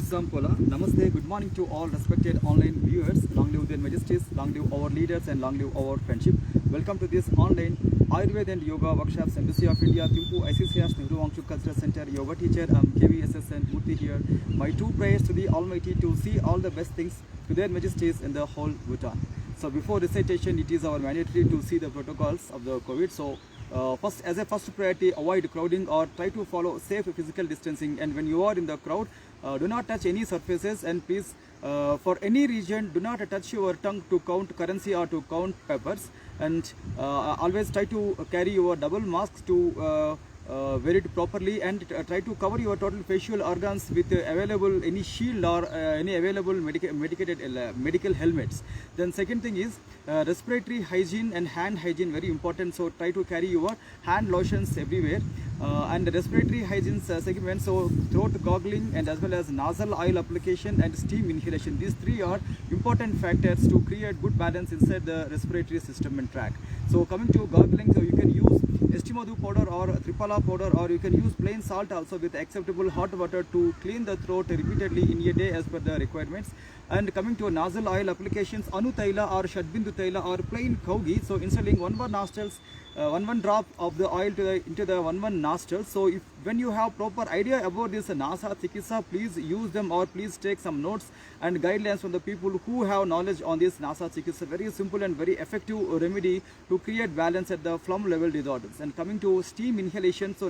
Sampola. Namaste, good morning to all respected online viewers. Long live their majesties, long live our leaders and long live our friendship. Welcome to this online Ayurveda and Yoga workshops, Embassy of India, Thimpu, ICCS, Nehru Wangchuk Cultural Center, Yoga teacher, KVSS and Murthy here. My two prayers to the Almighty to see all the best things to their majesties in the whole Bhutan. So before recitation, it is our mandatory to see the protocols of the COVID. So as a first priority, avoid crowding or try to follow safe physical distancing. And when you are in the crowd, do not touch any surfaces, and please for any region do not touch your tongue to count currency or to count peppers, and always try to carry your double masks to wear it properly, and try to cover your total facial organs with available any shield or any available medical helmets. Then second thing is respiratory hygiene and hand hygiene, very important. So try to carry your hand lotions everywhere. And respiratory hygiene segment, so throat goggling and as well as nasal oil application and steam inhalation. These three are important factors to create good balance inside the respiratory system and tract. So coming to goggling, so you can use Estimadu powder or Triphala powder, or you can use plain salt also with acceptable hot water to clean the throat repeatedly in a day as per the requirements. And coming to nasal oil applications, Anu Taila or Shadbindu Taila or plain cow ghee. So installing one nostrils, one drop of the oil into the one nostril. So when you have proper idea about this Nasa Chikitsa, please use them, or please take some notes and guidelines from the people who have knowledge on this Nasa Chikitsa. Very simple and very effective remedy to create balance at the phlegm level disorders. And coming to steam inhalation, so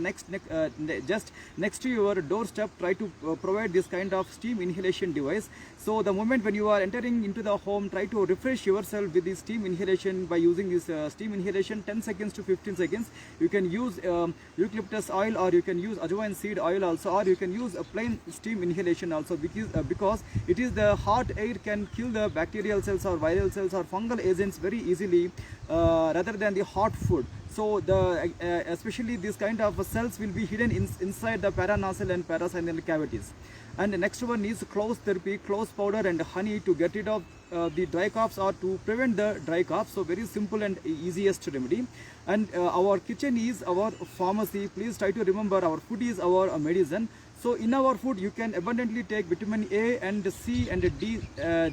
just next to your doorstep, try to provide this kind of steam inhalation device. So the moment when you are entering into the home, try to refresh yourself with this steam inhalation by using this steam inhalation 10 seconds to 15 seconds. You can use eucalyptus oil, or you can use ajwain seed oil also, or you can use a plain steam inhalation also, because it is the hot air can kill the bacterial cells or viral cells or fungal agents very easily rather than the hot food. So especially this kind of cells will be hidden inside the paranasal and parasynal cavities. And the next one is clove therapy, clove powder and honey to get rid of the dry coughs or to prevent the dry cough. So very simple and easiest remedy. And our kitchen is our pharmacy. Please try to remember our food is our medicine. So in our food you can abundantly take vitamin A and C and D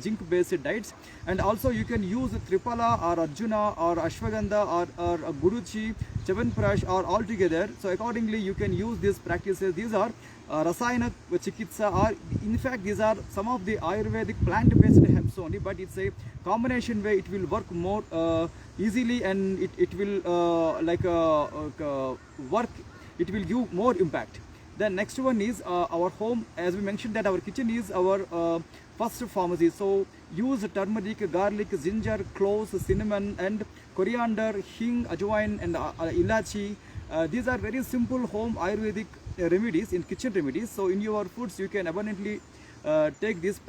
zinc based diets, and also you can use Triphala or Arjuna or Ashwagandha or Guruchi, Chavanprash or all together. So accordingly you can use these practices. These are Rasayana Chikitsa, or in fact these are some of the Ayurvedic plant based herbs only, but it's a combination way. It will work more easily, and it will work, it will give more impact. The next one is our home. As we mentioned that our kitchen is our first pharmacy. So use turmeric, garlic, ginger, cloves, cinnamon and coriander, hing, ajwain and ilachi. These are very simple home Ayurvedic remedies, in kitchen remedies. So in your foods you can abundantly take these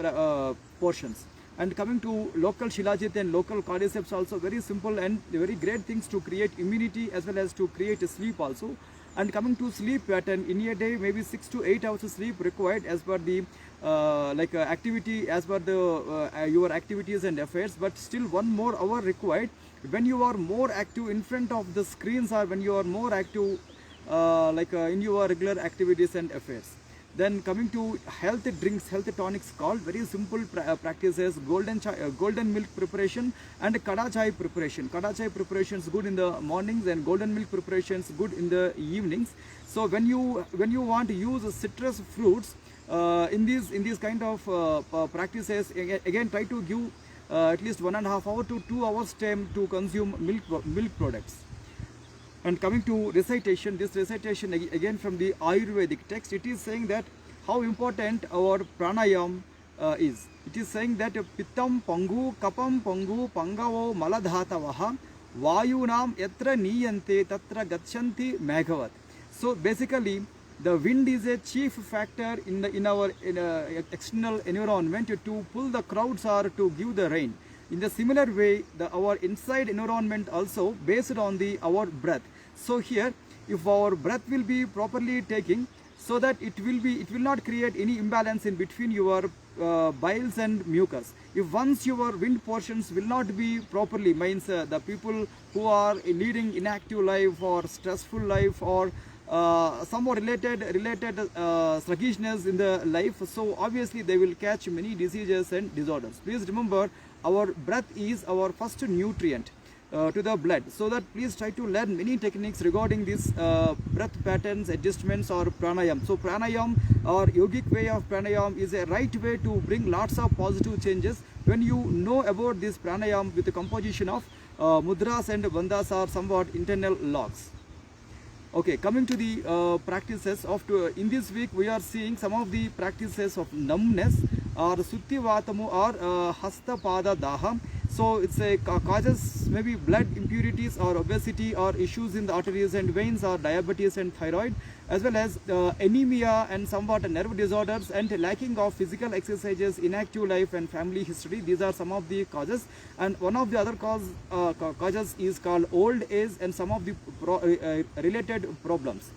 portions. And coming to local Shilajit and local cordyceps, also very simple and very great things to create immunity as well as to create sleep also. And coming to sleep pattern, in a day maybe 6 to 8 hours of sleep required as per the activity, as per the your activities and affairs, but still 1 more hour required when you are more active in front of the screens, or when you are more active in your regular activities and affairs. Then coming to health drinks, health tonics, called very simple practices: golden milk preparation and kada chai preparation. Kada chai preparations good in the mornings, and golden milk preparations good in the evenings. So when you want to use citrus fruits in these kind of practices, again try to give at least 1.5 hour to 2 hours time to consume milk products. And coming to recitation, this recitation again from the Ayurvedic text, it is saying that how important our pranayam is. It is saying that pittam pangu, kapam pangu, pangavo maladhatavaha, vayunam yatra niyante tatra gachanti meghavat. So basically the wind is a chief factor in our external environment to pull the crowds or to give the rain. In the similar way, our inside environment also based on our breath. So here, if our breath will be properly taking, so that it will not create any imbalance in between your biles and mucus. If once your wind portions will not be properly, means the people who are leading inactive life or stressful life or somewhat related sluggishness in the life, so obviously they will catch many diseases and disorders. Please remember, our breath is our first nutrient to the blood, so that please try to learn many techniques regarding this breath patterns, adjustments, or pranayam. So pranayam or yogic way of pranayam is a right way to bring lots of positive changes. When you know about this pranayam with the composition of mudras and bandhas or somewhat internal locks. Okay, coming to the practices of in this week we are seeing some of the practices of numbness or sutti vatamu or hasta pada daha. So it's a causes maybe blood impurities or obesity or issues in the arteries and veins or diabetes and thyroid, as well as anemia and somewhat nerve disorders and lacking of physical exercises, inactive life and family history. These are some of the causes, and one of the other causes is called old age and some of the related problems.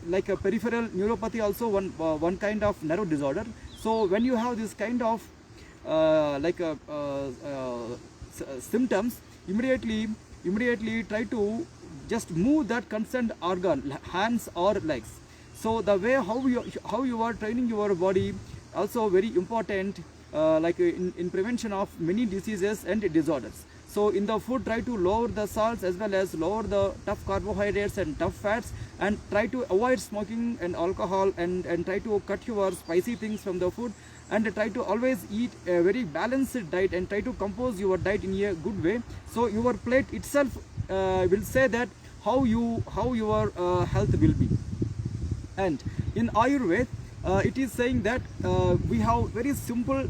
Like a peripheral neuropathy also one kind of nerve disorder. So when you have this kind of symptoms, immediately try to just move that concerned organ, hands or legs. So the way how you are training your body also very important, in prevention of many diseases and disorders. So in the food, try to lower the salts as well as lower the tough carbohydrates and tough fats, and try to avoid smoking and alcohol, and try to cut your spicy things from the food, and try to always eat a very balanced diet and try to compose your diet in a good way. So your plate itself will say that how your health will be. And in Ayurveda, it is saying that we have very simple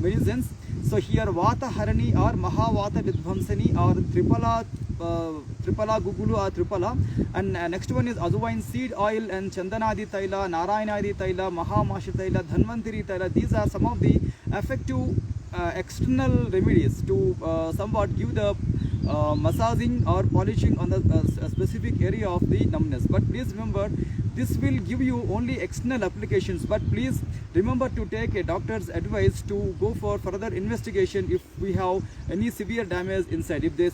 medicines. So here Vata Harani or Mahavata Vidvamsani or Tripala Gugulu or Tripala, and next one is Azuvain seed oil and Chandanadi Taila, Narayanadi Taila, Mahamashi Taila, Dhanvantiri Taila. These are some of the effective external remedies to somewhat give the massaging or polishing on the specific area of the numbness. But please remember, this will give you only external applications, but please remember to take a doctor's advice to go for further investigation if we have any severe damage inside, if they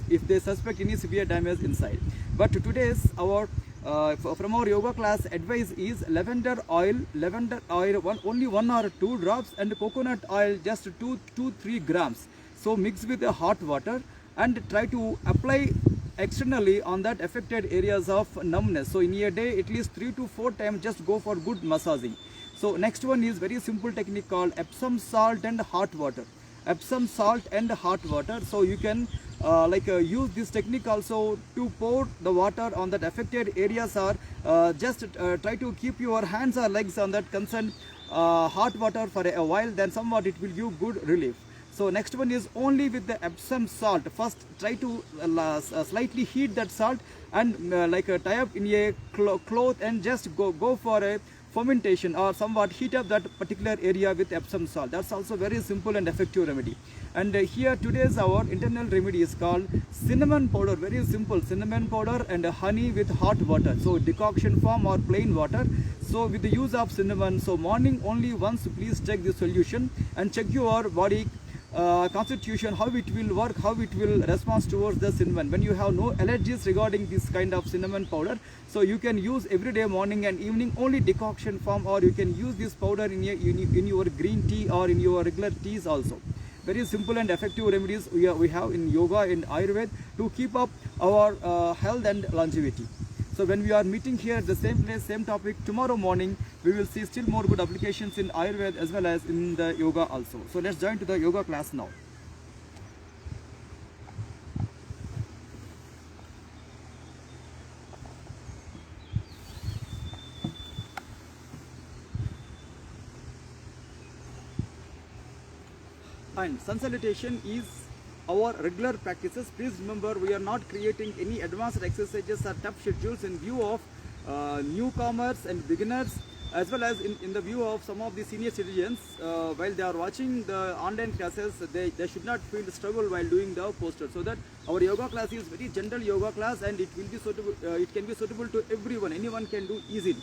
if they suspect any severe damage inside. But today's from our yoga class advice is lavender oil only 1 or 2 drops, and coconut oil just 2-3 grams. So mix with the hot water and try to apply externally on that affected areas of numbness. So in a day at least 3 to 4 times, just go for good massaging. So next one is very simple technique called Epsom salt and hot water. Epsom salt and hot water. So you can use this technique also to pour the water on that affected areas, or just try to keep your hands or legs on that concerned hot water for a while, then somewhat it will give good relief. So next one is only with the Epsom salt. First try to slightly heat that salt and tie up in a cloth and just go for a fermentation or somewhat heat up that particular area with Epsom salt. That's also very simple and effective remedy. And here today's our internal remedy is called cinnamon powder. Very simple, cinnamon powder and honey with hot water. So decoction form or plain water. So with the use of cinnamon, so morning only once please check the solution and check your body constitution, how it will work, how it will respond towards the cinnamon. When you have no allergies regarding this kind of cinnamon powder, so you can use every day morning and evening only decoction form, or you can use this powder in your green tea or in your regular teas also. Very simple and effective remedies we have in yoga and Ayurveda to keep up our health and longevity. So when we are meeting here at the same place, same topic, tomorrow morning, we will see still more good applications in Ayurveda as well as in the yoga also. So let's join to the yoga class now. And sun salutation is our regular practices. Please remember, we are not creating any advanced exercises or tough schedules in view of newcomers and beginners, as well as in the view of some of the senior citizens. While they are watching the online classes, they should not feel struggle while doing the poster. So that our yoga class is very general yoga class, and it will be suitable. It can be suitable to everyone. Anyone can do easily.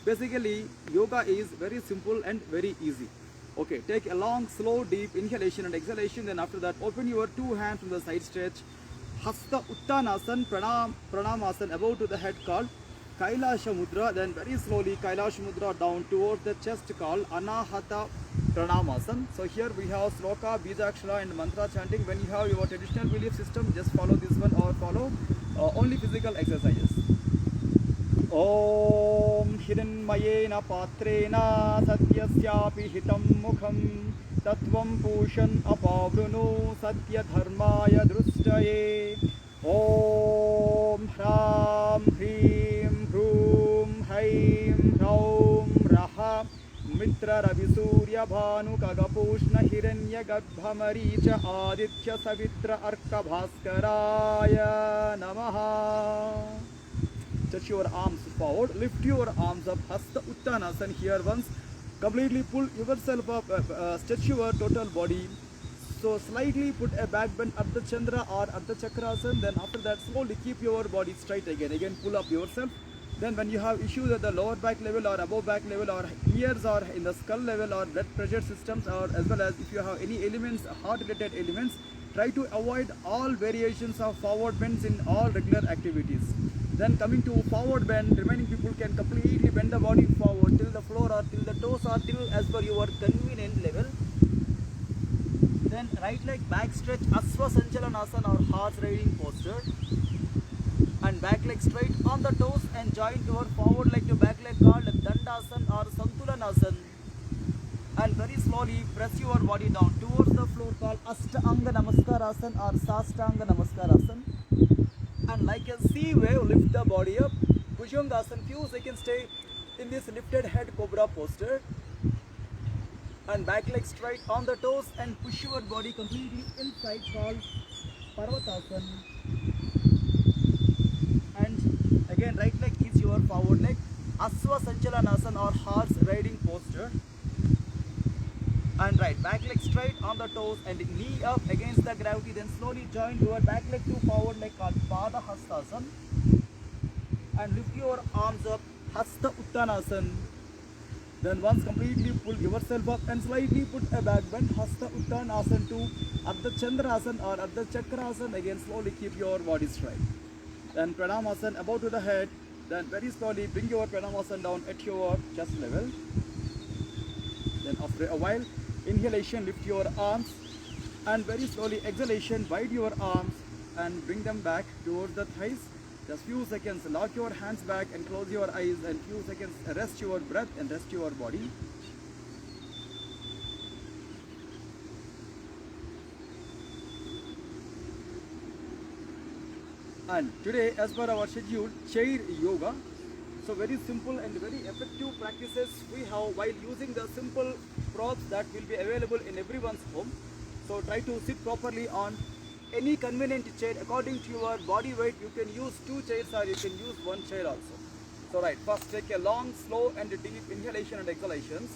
Basically, yoga is very simple and very easy. Okay, take a long, slow, deep inhalation and exhalation. Then after that, open your 2 hands from the side stretch. Hasta Uttanasan, Pranamasana, above to the head called Kailasha Mudra, then very slowly Kailash Mudra down towards the chest called Anahata Pranamasan. So here we have Sloka, Bijakshara and Mantra chanting. When you have your traditional belief system, just follow this one or follow only physical exercises. Om Hiranmayena Patrena Satyasyapi Hitam Mukham Tatvam Pushan Apavruno Satya Dharmaya Drustaye. Om Hram Hrim Hrum Haim Hraum Raha Mitra Ravi Surya Bhanu Kagapushna Hiranya Garbhamaricha Aditya Savitra Arka Bhaskaraya Namaha. Touch your arms forward, lift your arms up, Hasta Uttanasana. Here once, completely pull yourself up, stretch your total body. So slightly put a back bend at the Chandra or at the Chakrasana. Then after that, slowly keep your body straight again. Again, pull up yourself. Then when you have issues at the lower back level or above back level or ears or in the skull level or blood pressure systems, or as well as if you have any elements, heart related elements, try to avoid all variations of forward bends in all regular activities. Then coming to forward bend, remaining people can completely bend the body forward till the floor or till the toes or till as per your convenient level. Then right leg back stretch, Aswa Sanchalanasana or horse riding posture. And back leg straight on the toes and join your forward leg to back leg called Dandasana or Santulanasana. And very slowly press your body down towards the floor called Ashtanga Namaskarasana or Sastanga Namaskarasana. And like a sea wave, lift the body up. Bhujangasana, few seconds stay in this lifted head cobra posture. And back leg straight on the toes and push your body completely inside called Parvatasana. And again right leg is your forward leg, Aswa Sanchalanasana or horse riding posture. And right back leg straight on the toes and knee up against the gravity. Then slowly join your back leg to forward leg called Pada Hastasana. And lift your arms up, Hasta Uttanasana. Then once completely pull yourself up and slightly put a back bend, Hasta Uttanasana to Ardha Chandrasana or Ardha Chakrasana. Again slowly keep your body straight. Then Pranamasana above to the head. Then very slowly bring your Pranamasana down at your chest level. Then after a while, inhalation, lift your arms, and very slowly exhalation, wide your arms and bring them back towards the thighs. Just few seconds, lock your hands back and close your eyes, and few seconds rest your breath and rest your body. And today, as per our schedule, chair yoga. So very simple and very effective practices we have while using the simple props that will be available in everyone's home. So try to sit properly on any convenient chair according to your body weight. You can use 2 chairs or you can use 1 chair also. So right, first take a long, slow and deep inhalation and exhalations.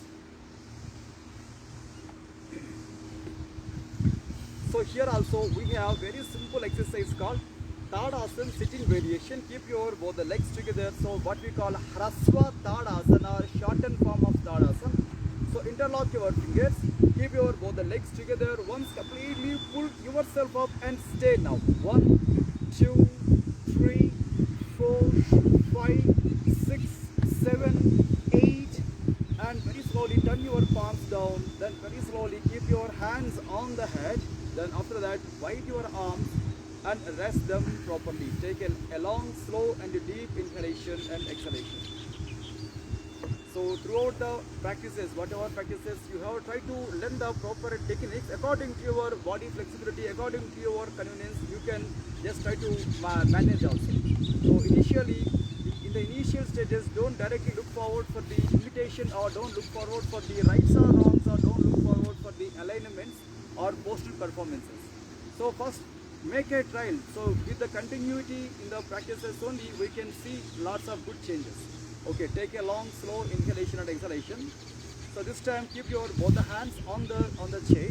So here also we have very simple exercise called Tadasana, sitting variation. Keep your both the legs together. So what we call Hraswa Tadasana or shortened form of Tadasana. So interlock your fingers, keep your both the legs together. Once completely pull yourself up and stay now. 1, 2, 3, 4, 5, 6, 7, 8, and very slowly turn your palms down. Then very slowly keep your hands on the head. Then after that, wide your arms and rest them properly. Take a long, slow and deep inhalation and exhalation. So throughout the practices, whatever practices you have, try to learn the proper techniques according to your body flexibility, according to your convenience. You can just try to manage also. So initially, in the initial stages, don't directly look forward for the imitation or don't look forward for the rights or wrongs or don't look forward for the alignments or postal performances. So first, make a trial. So with the continuity in the practices only, we can see lots of good changes. Okay, take a long, slow inhalation and exhalation. So this time, keep your both the hands on the chair,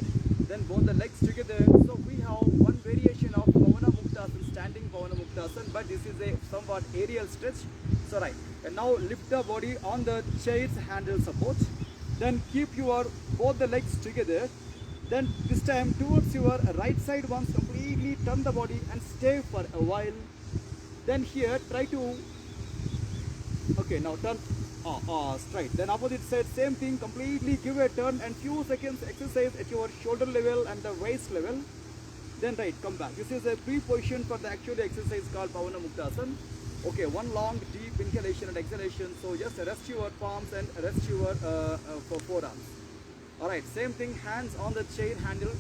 then both the legs together. So we have one variation of Pavana Muktasana, standing Pavana Muktasana, but this is a somewhat aerial stretch. So right, and now lift the body on the chair's handle support. Then keep your both the legs together. Then this time towards your right side once completely slowly turn the body and stay for a while. Then here try to, okay, now turn straight. Then opposite side, same thing, completely give a turn and few seconds exercise at your shoulder level and the waist level. Then right, come back. This is a pre-position for the actual exercise called Pavana Muktasana. Okay, one long deep inhalation and exhalation. So just rest your palms and rest your forearms. Alright, same thing, hands on the chair handle.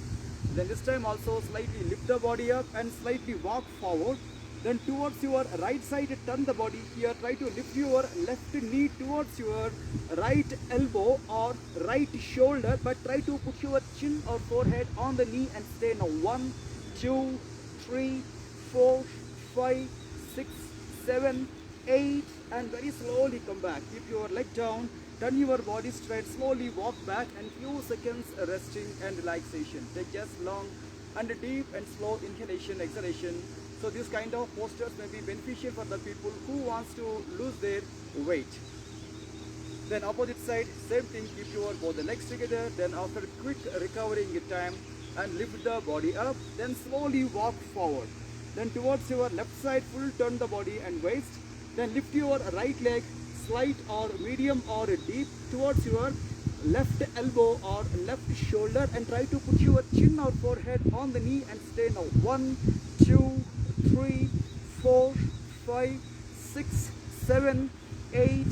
Then this time also slightly lift the body up and slightly walk forward. Then towards your right side, turn the body here. Try to lift your left knee towards your right elbow or right shoulder, but try to put your chin or forehead on the knee and stay now. 1, 2, 3, 4, 5, 6, 7, 8, and very slowly come back. Keep your leg down, turn your body straight, slowly walk back and few seconds resting and relaxation. Take just long and deep and slow inhalation, exhalation. So this kind of postures may be beneficial for the people who wants to lose their weight. Then opposite side, same thing, keep your both the legs together. Then after quick recovering time and lift the body up, then slowly walk forward. Then towards your left side, full turn the body and waist. Then lift your right leg, slight or medium or deep towards your left elbow or left shoulder and try to put your chin or forehead on the knee and stay now. 1, 2, 3, 4, 5, 6, 7, 8,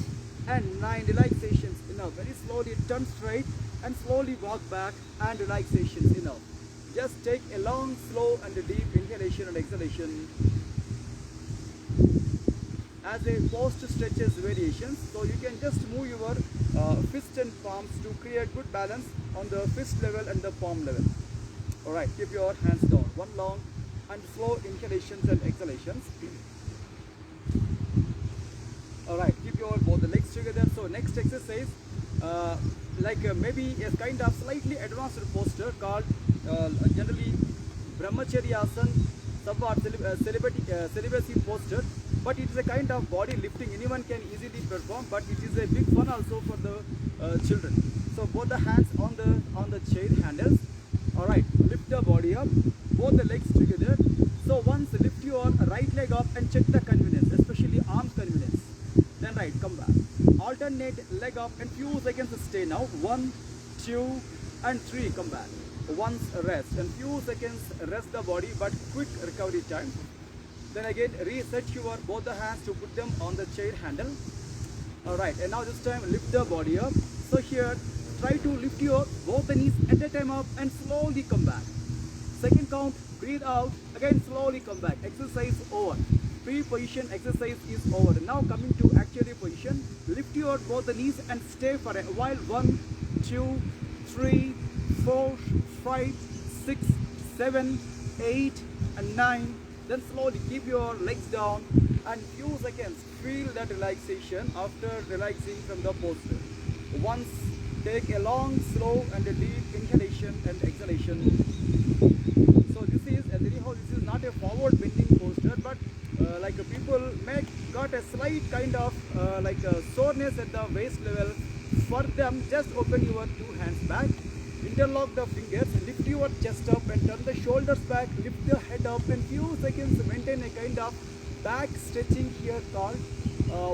and 9 relaxations enough. Very slowly turn straight and slowly walk back and relaxations enough. Just take a long, slow and deep inhalation and exhalation as a post stretches variations. So you can just move your fist and palms to create good balance on the fist level and the palm level. Alright, keep your hands down. One long and slow inhalations and exhalations. Alright, keep your both the legs together. So next exercise, maybe a kind of slightly advanced posture called generally Brahmacharya Asana, somewhat celibacy posture, but it is a kind of body lifting. Anyone can easily perform, but it is a big fun also for the children. So both the hands on the chair handles. Alright, lift the body up, both the legs together. So once lift your right leg up and check the convenience, especially arm convenience. Then right, come back. Alternate leg up and few seconds stay now. 1, 2, and 3, come back. Once rest and few seconds rest the body, but quick recovery time. Then again reset your both the hands to put them on the chair handle. Alright, and now this time lift the body up. So here try to lift your both the knees at a time up and slowly come back. Second count, breathe out, again slowly come back. Exercise over. Pre-position exercise is over. Now coming to actually position, lift your both the knees and stay for a while. 1, 2, 3, 4, 5, 6, 7, 8, and 9. Then slowly keep your legs down and few seconds feel that relaxation after relaxing from the posture. Once take a long, slow and a deep inhalation and exhalation. So this is not a forward bending posture, but people may got a slight kind of soreness at the waist level. For them, just open your two hands back, interlock the fingers, lift your chest up and turn the shoulders back, lift the head up and few seconds maintain a kind of back stretching here called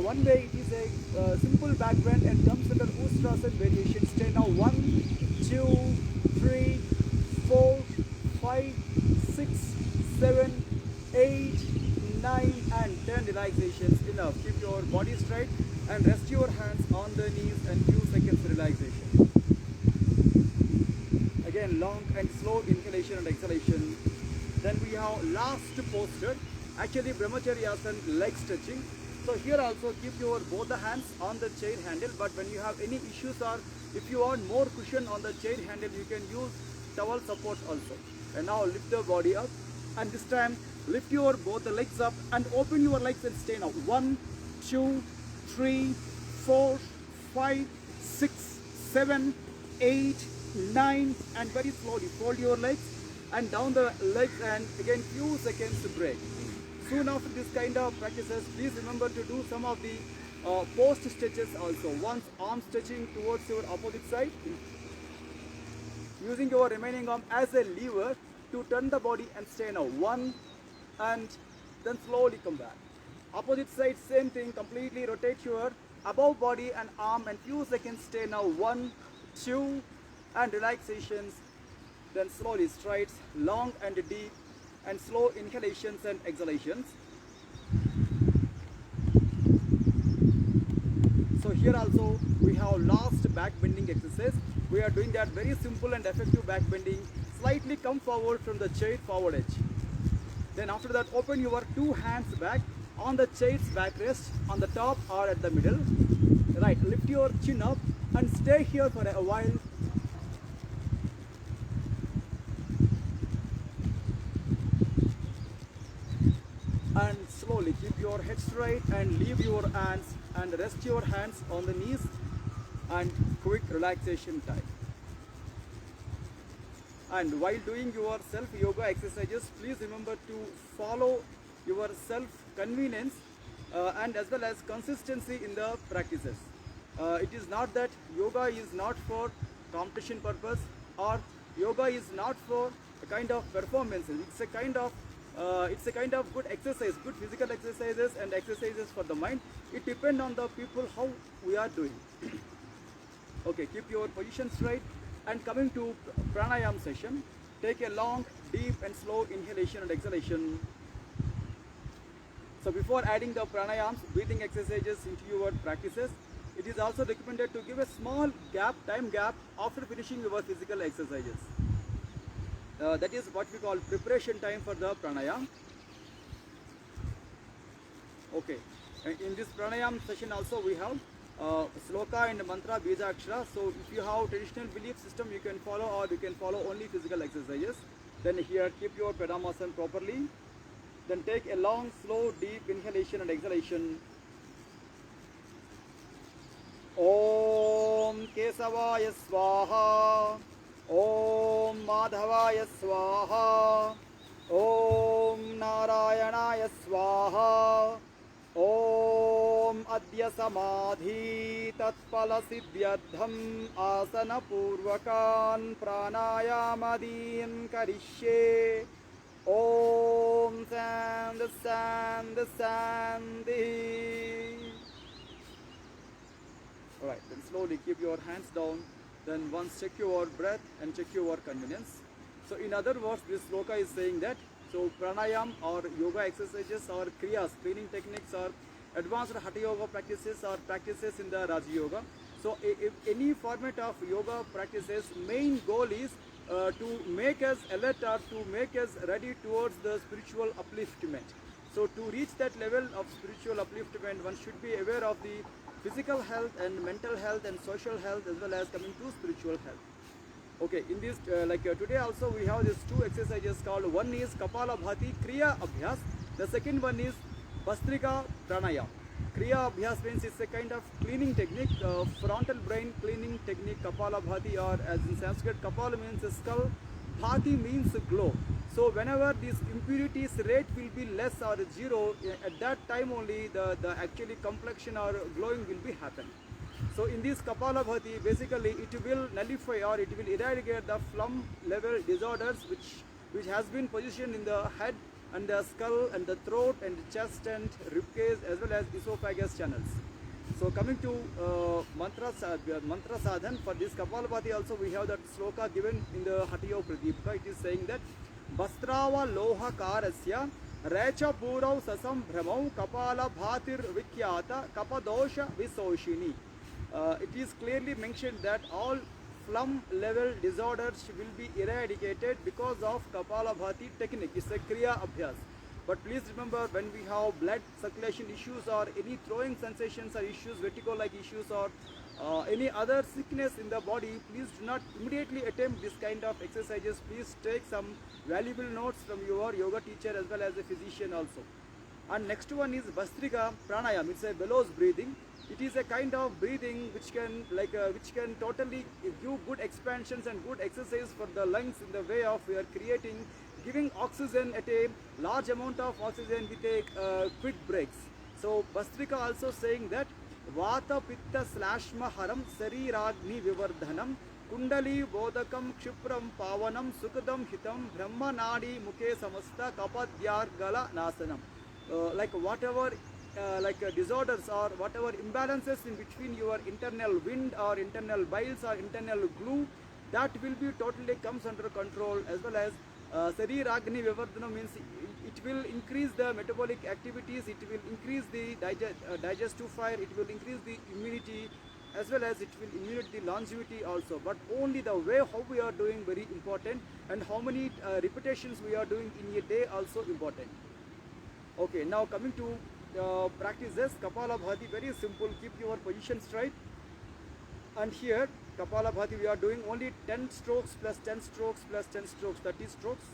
one way it is a simple back bend and comes under Ustrasana variation. Stay now. 1, 2, 3, 4, 5, 6, 7, 8, 9 and 10 relaxations enough. Keep your body straight and rest your hands on the knees and few seconds relaxation. Again long and slow inhalation and exhalation. Then we have last posture, actually Brahmacharya Asana, leg stretching. So here also keep your both the hands on the chair handle, but when you have any issues or if you want more cushion on the chair handle, you can use towel support also. And now lift the body up and this time lift your both the legs up and open your legs and stay now. 1, 2, 3, 4, 5, 6, 7, 8, 9 and very slowly fold your legs and down the legs and again few seconds to break. Soon after this kind of practices, please remember to do some of the post stretches also. Once arm stretching towards your opposite side, using your remaining arm as a lever to turn the body and stay now. 1 and then slowly come back. Opposite side, same thing, completely rotate your above body and arm and few seconds stay now. 1, 2 and relaxations. Then slowly strides, long and deep and slow inhalations and exhalations. So here also we have last back bending exercise. We are doing that very simple and effective back bending. Slightly come forward from the chair forward edge. Then after that open your 2 hands back on the chair's backrest on the top or at the middle. Right, lift your chin up and stay here for a while. And slowly keep your head straight and leave your hands and rest your hands on the knees and quick relaxation time. And while doing your self yoga exercises, please remember to follow your self convenience and as well as consistency in the practices. It is not that yoga is not for competition purpose or yoga is not for a kind of performances. It's a kind of good exercise, good physical exercises and exercises for the mind. It depends on the people how we are doing. Okay, keep your position straight. And coming to pranayam session, take a long, deep and slow inhalation and exhalation. So before adding the pranayams, breathing exercises into your practices, it is also recommended to give a small gap, time gap after finishing your physical exercises. That is what we call preparation time for the pranayam. Okay, in this pranayam session also we have sloka and mantra bija akshara. So if you have traditional belief system, you can follow, or you can follow only physical exercises. Then here keep your padamasan properly. Then take a long, slow, deep inhalation and exhalation. Om Kesavaya Swaha. Om Madhavaya Swaha. Om Narayanaya Swaha. Om Adya Samadhi Tatpala Siddhyardham Asana Purvakan Pranayamadin Karishye. Om Sandhi Sandhi Sandhi. Alright, then slowly keep your hands down. Then once check your breath and check your convenience. So in other words, this sloka is saying that so pranayam or yoga exercises or kriyas, cleaning techniques or advanced hatha yoga practices or practices in the Raja Yoga. So if any format of yoga practices, main goal is to make us alert or to make us ready towards the spiritual upliftment. So to reach that level of spiritual upliftment, one should be aware of the physical health and mental health and social health as well as coming to spiritual health. Okay, in this today also we have these 2 exercises called, one is Kapalabhati Kriya Abhyas, the second one is Bhastrika Pranayam. Kriya Abhyas means it's a kind of cleaning technique, frontal brain cleaning technique, Kapalabhati, or as in Sanskrit, Kapala means skull, Bhati means glow. So whenever this impurities rate will be less or 0, at that time only the actually complexion or glowing will be happen. So in this Kapalabhati, basically it will nullify or it will eradicate the phlegm level disorders which has been positioned in the head and the skull and the throat and the chest and ribcage as well as esophagus channels. So coming to mantra sadhan, for this Kapalabhati also we have that sloka given in the Hatiyo Pradipika. It is saying that Bastrava loha karasya Recha purav sasam bhramau kapala bhatir vikyata kapadosha visoshini. It is clearly mentioned that all phlegm level disorders will be eradicated because of Kapalabhati technique. It's a Kriya Abhyas. But please remember, when we have blood circulation issues or any throwing sensations or issues, vertigo-like issues or any other sickness in the body, please do not immediately attempt this kind of exercises. Please take some valuable notes from your yoga teacher as well as a physician also. And next one is Bhastrika Pranayam. It's a bellows breathing. It is a kind of breathing which can totally give good expansions and good exercise for the lungs in the way of we are giving oxygen at a large amount of oxygen with a quick breaks. So Bhastrika also saying that Vata Pitta Slashma Haram Sariragni Vivardhanam कुंडली बोधकम क्षिप्रम पावनम सुखदम हितम ब्रह्म नाड़ी मुखे समस्त कपद्यार्गला नाशनम. Like whatever disorders or whatever imbalances in between your internal wind or internal biles or internal glue, that will be totally comes under control, as well as Sariragni Vivardhana means it will increase the metabolic activities, it will increase the digestive fire, it will increase the immunity, as well as it will immunity the longevity also. But only the way how we are doing very important, and how many repetitions we are doing in a day also important. Okay, now coming to practice this Kapalabhati, very simple. Keep your position straight. And here Kapalabhati we are doing only 10 strokes plus 10 strokes plus 10 strokes, 30 strokes.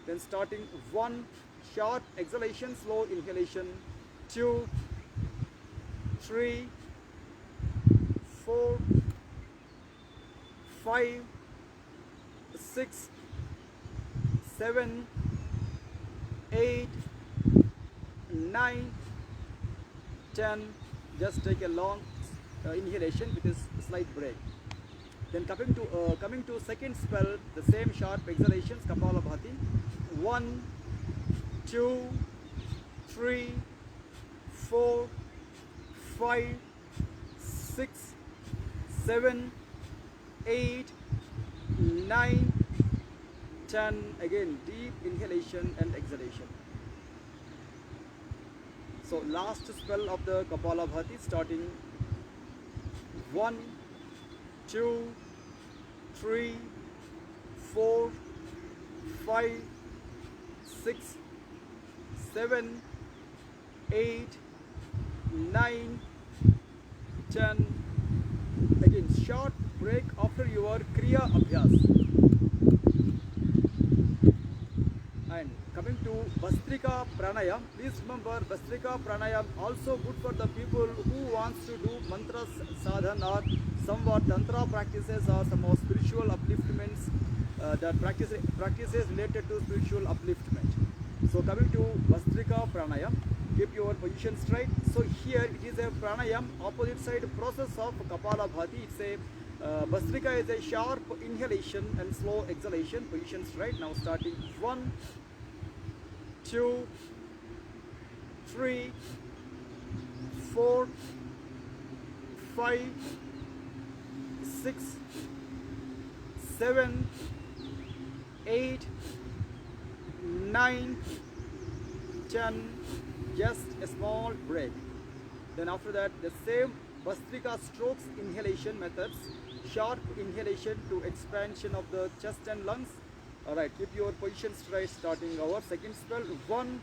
Then starting 1 short exhalation, slow inhalation, 2, 3, 4, 5, 6, 7, 8, 9, 10. Just take a long inhalation with a slight break. Then coming to second spell, the same sharp exhalations, Kapalabhati. 1, 2, 3, 4, 5, 6, 7, 8, 9, 10. Again, deep inhalation and exhalation. So last spell of the Kapalabhati, starting 1, 2, 3, 4, 5, 6, 7, 8, 9, 10. Again, short break after your Kriya Abhyas. And coming to Bastrika Pranayam, please remember Bastrika Pranayam also good for the people who wants to do mantra sadhana or somewhat tantra practices or some more spiritual upliftments, that practices related to spiritual upliftment. So coming to Bastrika Pranayam, keep your position straight. So here it is a pranayam, opposite side process of Kapalabhati. It's a Bastrika is a sharp inhalation and slow exhalation. Position straight. Now starting 1, 2, 3, 4, 5, 6, 7, 8, 9, 10. Just a small break. Then after that, the same Bastrika strokes inhalation methods. Sharp inhalation to expansion of the chest and lungs. Alright, keep your position straight, starting our second spell. 1,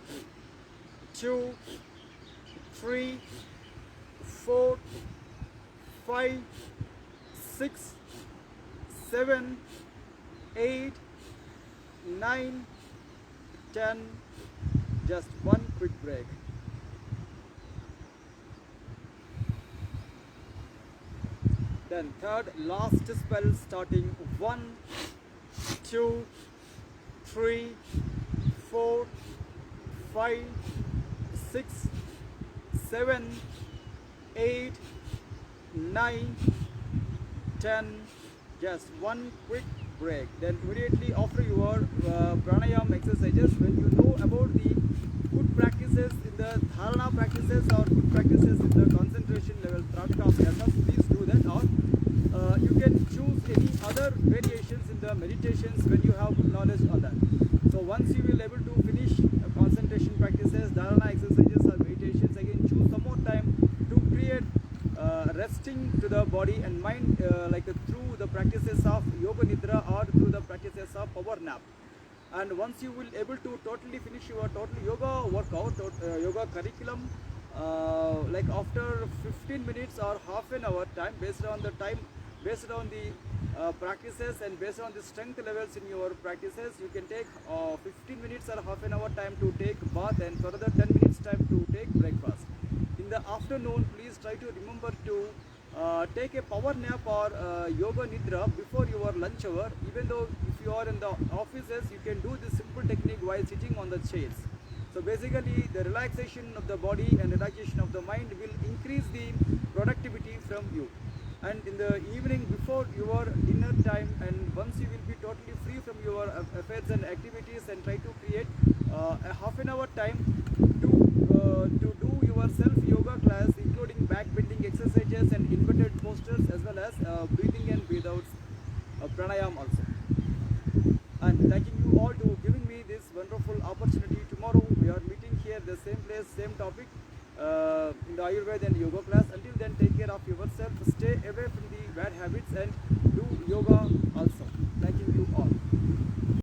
2, 3, 4, 5, 6, 7, 8, 9, 10. Just one quick break. Then third last spell, starting 1, 2, 3, 4, 5, 6, 7, 8, 9, 10. Just one quick break. Then immediately after your pranayam exercises, when you know about the good practices in the dharana practices or good practices in the concentration level prataka abhyasas, please do that. Or you can choose any other variations in the meditations when you have good knowledge on that. So once you will able to finish concentration practices, dharana exercises or meditations, again choose some more time to create resting to the body and mind, through the practices of yoga nidra or through the practices of power nap. And once you will able to totally finish your total yoga workout, yoga curriculum, like after 15 minutes or half an hour time, based on the practices and based on the strength levels in your practices, you can take 15 minutes or half an hour time to take bath and further 10 minutes time to take breakfast. In the afternoon, please try to remember to take a power nap or yoga nidra before your lunch hour. Even though if you are in the offices, you can do this simple technique while sitting on the chairs. So basically the relaxation of the body and relaxation of the mind will increase the productivity from you. and in the evening before your dinner time, and once you will be totally free from your affairs and activities, and try to create a half an hour time to do your self yoga class, including back bending exercises and inverted postures, as well as breathing and breathe outs, pranayam also. And thanking you all to giving me this wonderful opportunity. Tomorrow we are meeting here, the same place, same topic, in the Ayurveda and yoga class. Until then, take care of yourself, stay away from the bad habits, and do yoga also. Thanking you all.